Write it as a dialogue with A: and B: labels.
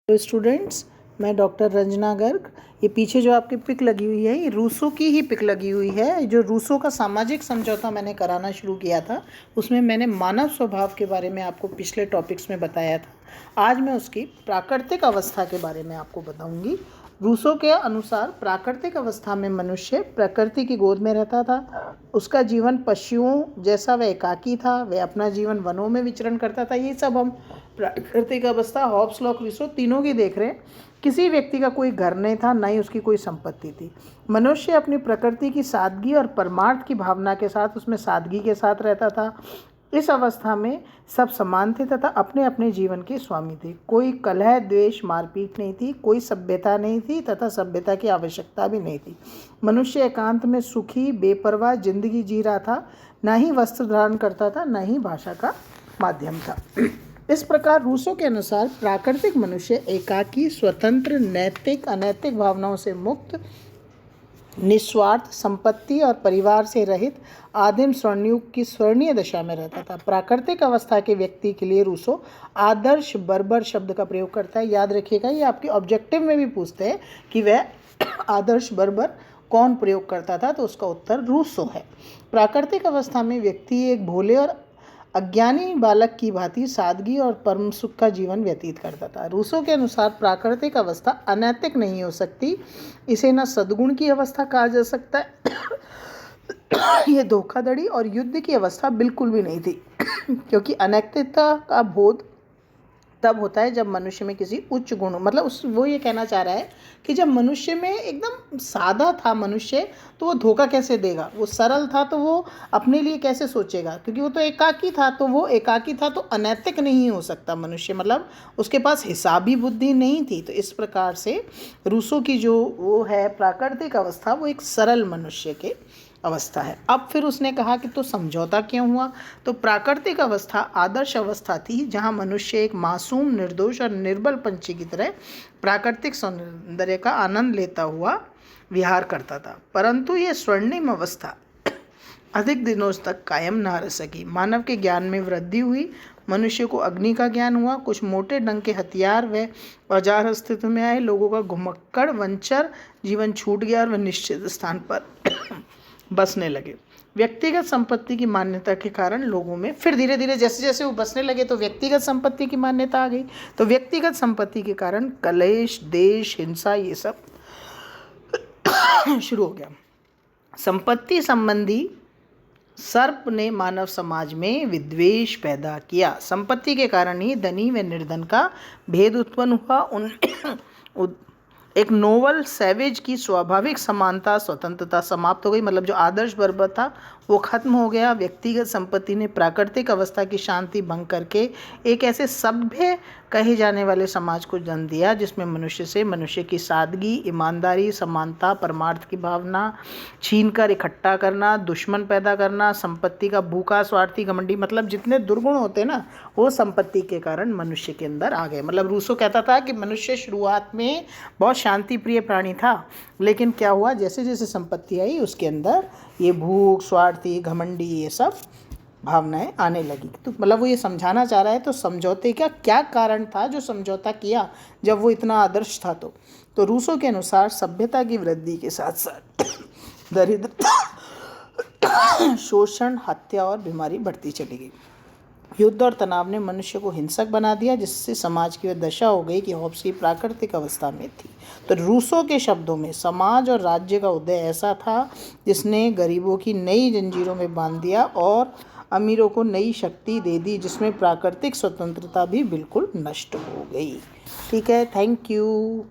A: तो स्टूडेंट्स, मैं डॉक्टर रंजना गर्ग। ये पीछे जो आपकी पिक लगी हुई है, ये रूसो की ही पिक लगी हुई है। जो रूसो का सामाजिक समझौता मैंने कराना शुरू किया था, उसमें मैंने मानव स्वभाव के बारे में आपको पिछले टॉपिक्स में बताया था। आज मैं उसकी प्राकृतिक अवस्था के बारे में आपको बताऊंगी। रूसो के अनुसार प्राकृतिक अवस्था में मनुष्य प्रकृति की गोद में रहता था। उसका जीवन पशुओं जैसा वह एकाकी था। वह अपना जीवन वनों में विचरण करता था। ये सब हम प्राकृतिक अवस्था हॉब्स, लॉक, रूसो तीनों की देख रहे हैं। किसी व्यक्ति का कोई घर नहीं था, न ही उसकी कोई संपत्ति थी। मनुष्य अपनी प्रकृति की सादगी और परमार्थ की भावना के साथ उसमें सादगी के साथ रहता था। इस अवस्था में सब समान थे तथा अपने अपने जीवन के स्वामी थे। कोई कलह, द्वेष, मारपीट नहीं थी। कोई सभ्यता नहीं थी तथा सभ्यता की आवश्यकता भी नहीं थी। मनुष्य एकांत में सुखी बेपरवाह जिंदगी जी रहा था। न ही वस्त्र धारण करता था, न ही भाषा का माध्यम था। इस प्रकार रूसो के अनुसार प्राकृतिक मनुष्य एकाकी, स्वतंत्र, नैतिक, अनैतिक भावनाओं से मुक्त, निस्वार्थ, संपत्ति और परिवार से रहित आदिम स्वर्णयुग की स्वर्णीय दशा में रहता था। प्राकृतिक अवस्था के व्यक्ति के लिए रूसो आदर्श बर्बर शब्द का प्रयोग करता है। याद रखिएगा, ये आपके ऑब्जेक्टिव में भी पूछते हैं कि वह आदर्श बर्बर कौन प्रयोग करता था, तो उसका उत्तर रूसो है। प्राकृतिक अवस्था में व्यक्ति एक भोले और अज्ञानी बालक की भांति सादगी और परम सुख का जीवन व्यतीत करता था। रूसो के अनुसार प्राकृतिक अवस्था अनैतिक नहीं हो सकती। इसे न सद्गुण की अवस्था कहा जा सकता है। यह धोखाधड़ी और युद्ध की अवस्था बिल्कुल भी नहीं थी, क्योंकि अनैतिकता का बोध तब होता है जब मनुष्य में किसी उच्च गुण, मतलब वो ये कहना चाह रहा है कि जब मनुष्य में एकदम सादा था मनुष्य, तो वो धोखा कैसे देगा। वो सरल था तो वो अपने लिए कैसे सोचेगा, क्योंकि वो तो एकाकी था। तो वो एकाकी था तो अनैतिक नहीं हो सकता मनुष्य, मतलब उसके पास हिसाबी बुद्धि नहीं थी। तो इस प्रकार से रूसो की जो वो है प्राकृतिक अवस्था, वो एक सरल मनुष्य के अवस्था है। अब फिर उसने कहा कि तो समझौता क्यों हुआ। तो प्राकृतिक अवस्था आदर्श अवस्था थी, जहां मनुष्य एक मासूम, निर्दोष और निर्बल पंछी की तरह प्राकृतिक सौंदर्य का आनंद लेता हुआ विहार करता था। परंतु ये स्वर्णिम अवस्था अधिक दिनों तक कायम न रह सकी। मानव के ज्ञान में वृद्धि हुई। मनुष्य को अग्नि का ज्ञान हुआ। कुछ मोटे ढंग के हथियार व औजार अस्तित्व में आए। लोगों का घुमक्कड़ वंचर जीवन छूट गया और वह निश्चित स्थान पर बसने लगे। व्यक्तिगत संपत्ति की मान्यता के कारण लोगों में फिर धीरे धीरे जैसे जैसे वो बसने लगे तो व्यक्तिगत संपत्ति की मान्यता आ गई। तो व्यक्तिगत संपत्ति के कारण कलेश, देश, हिंसा, ये सब शुरू हो गया। संपत्ति संबंधी सर्प ने मानव समाज में विद्वेष पैदा किया। संपत्ति के कारण ही धनी व निर्धन का भेद उत्पन्न हुआ। एक नोवल सैवेज की स्वाभाविक समानता, स्वतंत्रता समाप्त हो गई। मतलब जो आदर्श बर्बर था वो खत्म हो गया। व्यक्तिगत संपत्ति ने प्राकृतिक अवस्था की शांति भंग करके एक ऐसे सभ्य कहे जाने वाले समाज को जन्म दिया जिसमें मनुष्य से मनुष्य की सादगी, ईमानदारी, समानता, परमार्थ की भावना छीनकर इकट्ठा करना, दुश्मन पैदा करना, संपत्ति का भूखा, स्वार्थी, घमंडी, मतलब जितने दुर्गुण होते ना, वो संपत्ति के कारण मनुष्य के अंदर आ गए। मतलब रूसो कहता था कि मनुष्य शुरुआत में बहुत शांति प्रिय प्राणी था, लेकिन क्या हुआ, जैसे जैसे संपत्ति आई उसके अंदर ये भूख, स्वार्थी, घमंडी, ये सब भावनाएं आने लगी। तो मतलब वो ये समझाना चाह रहा है, तो समझौते का क्या कारण था जो समझौता किया जब वो इतना आदर्श था। तो रूसो के अनुसार सभ्यता की वृद्धि के साथ साथ दरिद्रता, शोषण, हत्या और बीमारी बढ़ती चली गई। युद्ध और तनाव ने मनुष्य को हिंसक बना दिया, जिससे समाज की वह दशा हो गई कि हॉब्स की प्राकृतिक अवस्था में थी। तो रूसो के शब्दों में समाज और राज्य का उदय ऐसा था जिसने गरीबों की नई जंजीरों में बांध दिया और अमीरों को नई शक्ति दे दी, जिसमें प्राकृतिक स्वतंत्रता भी बिल्कुल नष्ट हो गई। ठीक है, थैंक यू।